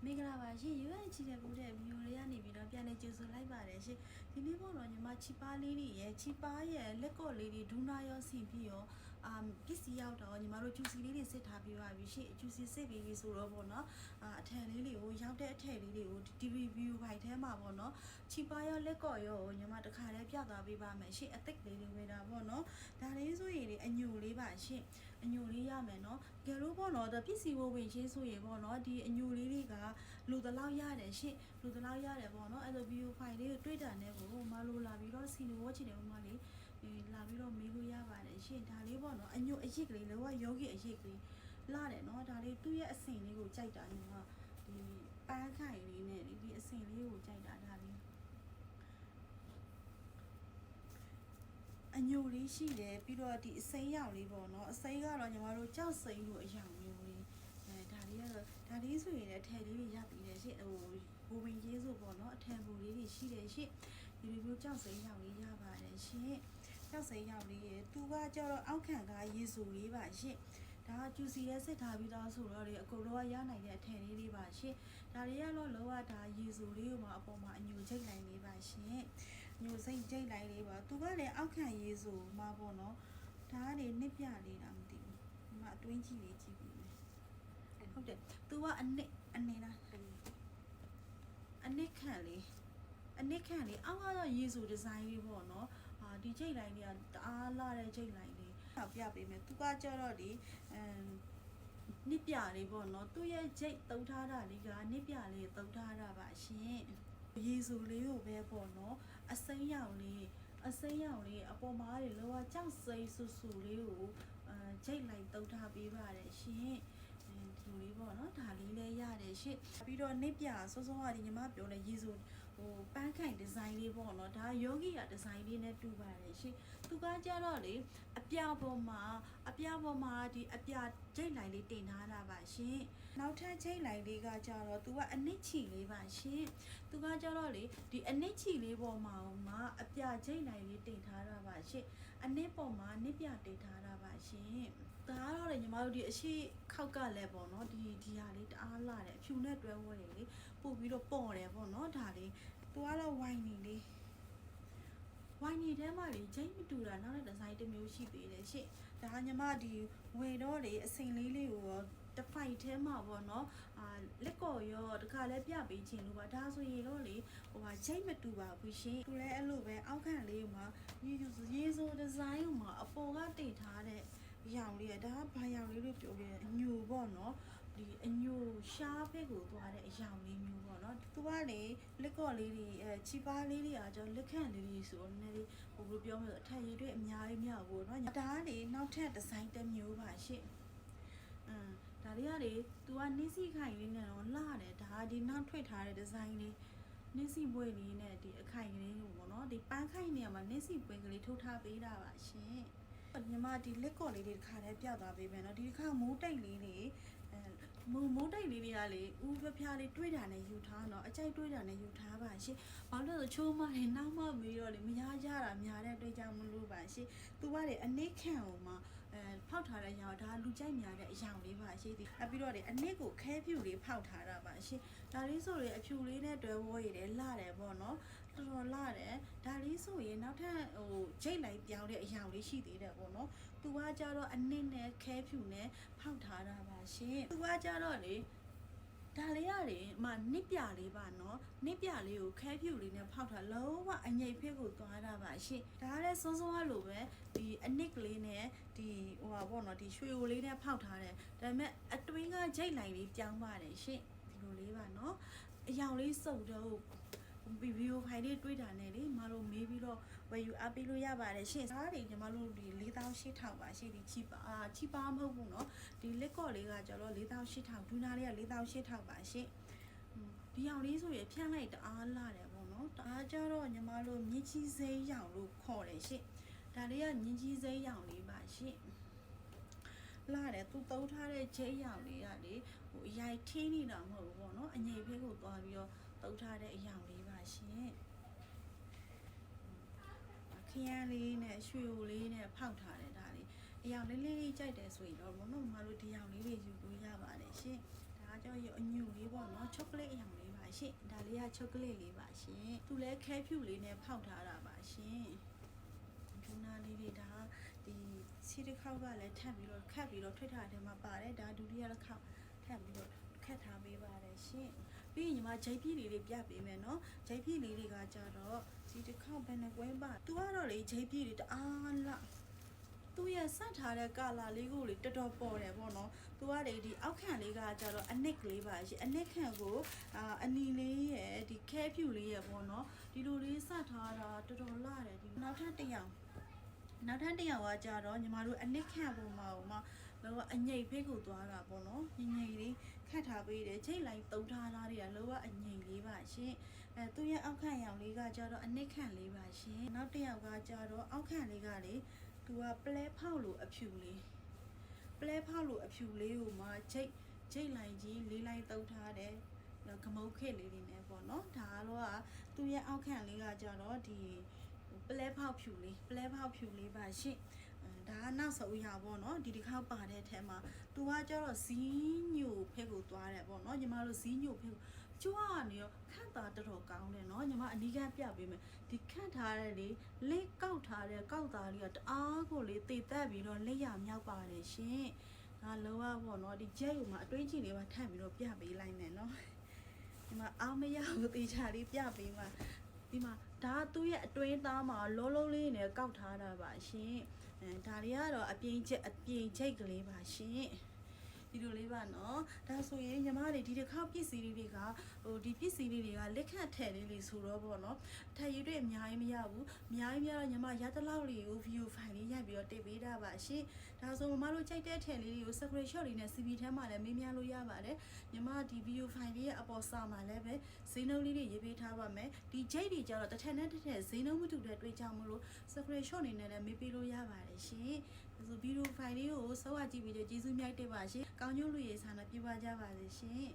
မင်္ဂလာပါရှင်ရွေးချီတဲ့ဘူးတဲ့ဗီဒီယိုလေးကနေပြီးတော့ပြန်လည်ကြိုဆိုလိုက်ပါတယ်ရှင်ဒီနေ့ပေါ့နော်ညီမချီပါလေးတွေရဲ့ချီပါရဲ့လက်ကော့လေးတွေဒူးနာရောဆင်ပြီးရောပစ္စည်းရောက်တော့ညီမတို့ဂျူစီလေးတွေစစ်ထားပြီးပါပြီရှင်ဂျူစီစစ်ပြီးပြီဆိုတော့ပေါ့နော်အထည်လေးတွေကိုရောက်တဲ့အထည်လေးတွေကို TV view ဘိုက်ထဲမှာပေါ့နော်ချီပါရောလက်ကော့ရောညီမတခါတည်းပြသပေးပါမယ်ရှင်အသက်လေးတွေဝေတာပေါ့နော်ဒါလေးဆိုရင်အညိုလေးပါရှင်အညိုလေးရမယ်နော်ကဲလို့ပေါ့နော်ပစ္စည်းဝင်ရှင်းဆိုရင်ပေါ့နော်ဒီအညိုလေးတွေကလူတလောက်ရတယ်ရှင့်လူတလောက်ရတယ်ပေါ့နော်အဲ့လိုဗီဒီယိုဖိုင်လေးကိုတွေ့တာနဲ့ကိုမလိုလာပြီးတော့စီလိုဝတ်ချင်တယ်မလေးလာပြီးတော့မေးလို့ရပါတယ်ရှင့်ဒါလေးပေါ့နော်အညိုအရစ်ကလေးလောကယောဂီအရစ်ကလေးလာတယ်နော်ဒါလေးသူ့ရဲ့အစင်လေးကိုကြိုက်တာညီမဒီပန်းခိုင်လေးနဲ့ဒီအစင်လေးကိုကြိုက်တာဒါလေးအညိုလေးရှိတယ်ပြီးတော့ဒီအစိမ်းရောင်လေးပေါ့နော်အစိမ်းကတော့ညီမတို့ကြောက်စိမ်းလို့အရောင်မျိုးလေးဒါလေးကတော့ဒါလေးဆိုရင်လည်းအထည်လေးတွေရပြီးတယ်ရှင့်ဟိုဘိုးဘင်းကြီးဆိုပေါ့နော်အထည်ဘူလေးတွေရှိတယ်ရှင့်ဒီလိုမျိုးကြောက်စိမ်းရောင်လေးရပါတယ်ရှင့်ကြောက်စိမ်းရောင်လေးရသူကကျတော့အောက်ခံကရေစုလေးပါရှင့်ဒါကကျူစီရဲ့စစ်ထားပြီးသားဆိုတော့လေအကုန်လုံးကရနိုင်တဲ့အထည်လေးတွေပါရှင့်ဒါတွေကတော့လောကဒါရေစုလေးကိုမှအပေါ်မှာအညိုချိတ်လိုက်လေးပါရှင့်ညိုစိတ်ချိတ်လိုက်လေးပါသူကလည်းအောက်ခံရေစုမှာပေါ့နော်ဒါကနေနှစ်ပြလေးတာမသိဘူးဒီမှာအတွင်းကြီးလေးကြည့်ပြီးမယ်ဟုတ်တယ်သူကအနစ်လားအနစ်ခံလေးအောက်ကတော့ရေစုဒီဇိုင်းလေးပေါ့နော်ဒီချိတ်လိုင်းလေးကတအားလာတဲ့ချိတ်လိုင်းလေးပြပေးမယ်သူကကြတော့ဒီနှစ်ပြလေးပေါ့နော်သူ့ရဲ့ချိတ်တုံးထားတာလေးကနှစ်ပြလေးတုံးထားတာပါရှင်ရေစုလေးကိုပဲပေါ့နော်အစိမ်းရောင်လေးအပေါ်မှာတွေလောကကြောက်စိမ့်ဆူဆူလေးကိုချိတ်လိုက်တုံးထားပေးပါတယ်ရှင်ဒီလိုလေးပေါ့နော်ဒါလေးလည်းရတယ်ရှင့်ပြီးတော့နှစ်ပြစောစောကဒီညီမပြောလဲရေစုပန်းခိုင်ဒီဇိုင်းလေးပေါ့နော်ဒါယောဂီယာဒီဇိုင်းလေးနဲ့တူပါတယ်ရှင့်သူကကြတော့လေအပြပေါ်မှာဒီအပြချိတ်လိုက်လေးတင်ထားတာပါရှင်နောက်ထပ်ချိတ်လိုက်လေးကကြတော့သူကအနစ်ချီလေးပါရှင်သူကကြတော့လေဒီအနစ်ချီလေးပေါ်မှာအပြချိတ်လိုက်လေးတင်ထားတာပါရှင်အနစ်ပေါ်မှာနှစ်ပြတင်ထားတာပါရှင်ဒါကတော့လေညီမတို့ဒီအရှိခောက်ကလည်းပေါ့နော်ဒီဟာလေးတအားလာတယ်အဖြူနဲ့တွဲဝဲတယ်လေပို့ပြီးတော့ပေါ့တယ်ပေါ့နော်ဒါလေးသူကတော့ဝိုင်းနေလေးဝိုင်းနေထဲမှာလေချိန်မတူတာနောက်တဲ့ဒီဇိုင်းတစ်မျိုးရှိသေးတယ်ရှင့်ဒါညီမဒီဝယ်တော့လေအစိမ်လေးကိုရောတဖိုက်ထဲမှာပေါ့နော်လက်ကော်ရောတခါလဲပြပေးခြင်းလို့ပါဒါဆိုရင်တော့လေချိန်မတူပါဘူးရှင်သူလည်းအဲ့လိုပဲအောက်ခံလေးမှာရေဆိုဒီဇိုင်းမှာအပေါ်ကတင်ထားတဲ့ရောင်လေးဒါကဘာရောင်လေးလို့ပြောလဲအညိုပေါ့နော်ဒီအညိုရှားဖက်ကိုသွားတဲ့အရောင်လေးမျိုးပေါ့နော်သူကလေလက်ကော့လေးတွေချီပါလေးတွေအားကြောင့်လက်ခန့်လေးတွေဆိုတော့နည်းနည်းဟိုလိုပြောမလို့အထက်ရည်တွေအများကြီးမြောက်ဖို့နော်ဒါကလေနောက်ထပ်ဒီဇိုင်းတစ်မျိုးပါရှင့်ဒါလေးကလေသူကနှင်းစီခိုင်လေးနဲ့တော့လှတယ်ဒါကဒီနောက်ထွက်ထားတဲ့ဒီဇိုင်းလေးနှင်းစီပွဲလေးနဲ့ဒီအခိုင်ကလေးကိုပေါ့နော်ဒီပန်းခိုင်နေရာမှာနှင်းစီပွဲကလေးထုတ်ထားပေးတာပါရှင်ညီမဒီလက်ကော်လေးတွေတစ်ခါတည်းပြသွားပေးမယ်နော်ဒီတစ်ခါမိုးတိတ်လေးတွေမိုးတိတ်လေးတွေကလေဦးဖျားလေးတွေးတာနဲ့ယူထားတော့အကြိုက်တွေးတာနဲ့ယူထားပါရှင်ဘာလို့လဲဆိုချိုးမလေးနောက်မှမေးတော့လေမရကြတာများတဲ့အတွက်ကြောင့်မလို့ပါရှင်သူကလေအနစ်ခံဟိုမှာဖောက်ထားတဲ့ရောင်ဒါလူကြိုက်များတဲ့အရောင်လေးပါရှင်ဒီပြီးတော့လေအနစ်ကိုခဲဖြူလေးဖောက်ထားတာပါရှင်ဒါလေးဆိုလေအဖြူလေးနဲ့တွဲဝေါ်ရည်တယ်လှတယ်ပေါ့နော်တော်တော်လှတယ်ဒါလေးဆိုရင်နောက်ထပ်ဂျိတ်လိုက်ပြောင်းတဲ့အရောင်လေးရှိသေးတယ်ပေါ့နော်သူကကြတော့အနစ်နဲ့ခဲဖြူနဲ့ဖောက်ထားတာပါရှင်သူကကြတော့လေဒါလေးရတယ်နှစ်ပြလေးပါနော်နှစ်ပြလေးကိုခဲဖြူလေးနဲ့ဖောက်ထားလုံးဝအငိတ်ဖက်ကိုသွားတာပါရှင်ဒါကလည်းစုံစုံကလိုပဲဒီအနစ်ကလေးနဲ့ဒီပေါ့နော်ဒီရွှေကိုလေးနဲ့ဖောက်ထားတယ်ဒါပေမဲ့အတွင်းကဂျိတ်လိုက်လေးပြောင်းပါတယ်ရှင်ဒီလိုလေးပါနော်အရောင်လေးစုပ်တော့ဗီဒီယိုဖိုင်လေးတွေ့တာနဲ့လေမတို့မေးပြီးတော့ဝယ်ယူအားပေးလို့ရပါတယ်ရှင်စားတွေညီမတို့ဒီ4800ပါရှင်ဒီချီပါမဟုတ်ဘူးเนาะဒီလက်ကော့လေးကကျတော့4800ဒူနာလေးက4800ပါရှင်ဒီရောင်လေးဆိုရဖြန့်လိုက်တအားလာတယ်ပေါ့เนาะတအားကျတော့ညီမတို့မြင်းကြီးစိမ်းရောင်လို့ခေါ်တယ်ရှင်ဒါလေးကမြင်းကြီးစိမ်းရောင်လေးပါရှင်လာတယ်သူတုံးထားတဲ့ချိတ်ရောင်လေးကလေအရိုက်ထင်းနေတာမဟုတ်ဘူးပေါ့နော်အငိတ်ဖက်ကိုသွားပြီးတော့တုံးထားတဲ့အရောင်လေးပါရှင်ခရမ်းလေးနဲ့ရွှေကိုလေးနဲ့ဖောက်ထားတယ်ဒါလေးအရောင်လေးကြိုက်တယ်ဆိုရင်တော့မတို့ဒီရောင်လေးတွေယူလို့ရပါတယ်ရှင်ဒါကကြောင့်အညူလေးပေါ့ ပေါ့နော်ချောကလက်အရောင်လေးပါရှင်ဒါလေးကချောကလက်လေးပါရှင်သူလဲခဲဖြူလေးနဲ့ဖောက်ထားတာပါရှင်ဒူနာလေးတွေဒါဒီစီတစ်ခေါက်ကလည်းထပ်ပြီးတော့ခတ်ပြီးတော့ထွတ်ထားတယ်မှာပါတယ်ဒါဒုတိယတစ်ခေါက်ထပ်ပြီးတော့ခတ်ထားပေးပါတယ်ရှင်ပြီးရင်ညီမဂျိုက်ပြည့်လေးတွေပြပေးမယ်နော်ဂျိုက်ပြည့်လေးတွေကကြတော့ဒီတစ်ခေါက်ဘယ်နှကွဲပါသူကတော့လေဂျိုက်ပြည့်တွေတအားလားသူရဲ့ဆက်ထားတဲ့ကာလာလေးကိုလေတော်တော်ပေါ်တယ်ပေါ့နော်သူကလေဒီအောက်ခံလေးကကြတော့အနစ်ကလေးပါရှင်အနစ်ခံကိုအနီလေးရဲ့ဒီခဲဖြူလေးရဲ့ပေါ့နော်ဒီလိုလေးဆက်ထားတာတော်တော်လာတယ်ဒီနောက်ထပ်တစ်ယောက်ကကြတော့ညီမတို့အနစ်ခံပုံမှာဟိုမှာလောကအငိတ်ဖိတ်ကိုသွားတာပေါ့နော်ငိတ်လေးခတ်ထားပေးတယ်ချိန်လိုက်တုံးထားတာတွေကလောကအငိတ်လေးပါရှင်သူရဲ့အောက်ခံရောင်လေးကကြတော့အနစ်ခံလေးပါရှင်နောက်တစ်ယောက်ကကြတော့အောက်ခံလေးကလေသူကပလဲဖောက်လို့အဖြူလေးကိုမှချိတ်လိုက်ကြီးလေးလိုက်တုပ်ထားတယ်ဂမုတ်ခစ်လေးတွေနဲ့ပေါ့နော်ဒါကတော့သူရဲ့အောက်ခံလေးကကြတော့ဒီပလဲဖောက်ဖြူလေးပါရှင့်ဒါကနောက်ဆုံးရပေါ့နော်ဒီတစ်ခေါက်ပါတဲ့ထဲမှာသူကကြတော့ဇီးညိုဖက်ကိုသွားတယ်ပေါ့နော်ညီမတို့ဇီးညိုဖက်ကိုကြွားနေရောခန့်တာတော်တော်ကောင်းတယ်နော်ညီမအနီးကပြပေးမယ်ဒီခန့်ထားတဲ့လေလက်ကောက်ထားတဲ့ကောက်သားလေးကတအားကိုလေတေတက်ပြီးတော့လက်ရမြောက်ပါတယ်ရှင်ဒါလောကပေါ့နော်ဒီကြက်ယူမှာအတွင်းကြီးလေးပါထပ်ပြီးတော့ပြပေးလိုက်မယ်နော်ဒီမှာအားမရဘူးတေချာလေးပြပေးမှာဒီမှာဒါသူ့ရဲ့အတွင်းသားမှာလုံးလုံးလေးနဲ့ကောက်ထားတာပါရှင်ဒါတွေကတော့အပြင်းချိတ်ကလေးပါရှင်ဒီလိုလေးပါနော်ဒါဆိုရင်ညီမတွေဒီတစ်ခေါက်ပစ္စည်းလေးတွေကဒီပစ္စည်းလေးတွေကလက်ခတ်ထည့်လေးဆိုတော့ပေါ့နော်ထည့်ရည်တွေအများကြီးမရဘူးအများကြီးများတော့ညီမရတလောက်လေးကို view file လေးရိုက်ပြီးတော့တင်ပေးတာပါရှင်ဒါဆိုမမတို့ကြိုက်တဲ့ထည့်လေးတွေကို screenshot လေးနဲ့ CV ထဲမှာလည်းမေးမြန်းလို့ရပါတယ်ညီမဒီ view file လေးရဲ့အပေါ်စာမှာလည်းပဲဈေးနှုန်းလေးတွေရေးပေးထားပါမယ်ဒီဂျိတ်တွေကြတော့တစ်ထက်နဲ့တစ်ထက်ဈေးနှုန်းမတူတဲ့တွေ့ကြမလို့ screenshot နေနဲ့လည်းမေးပေးလို့ရပါတယ်ရှင်ဒါဆို video file လေးကိုစောဝကြည့်ပြီးတော့ကျေးဇူးများတင်ပါရှင်ကောင်းကျိုးလူရေးဆန္ဒပြပါကြပါစေရှင်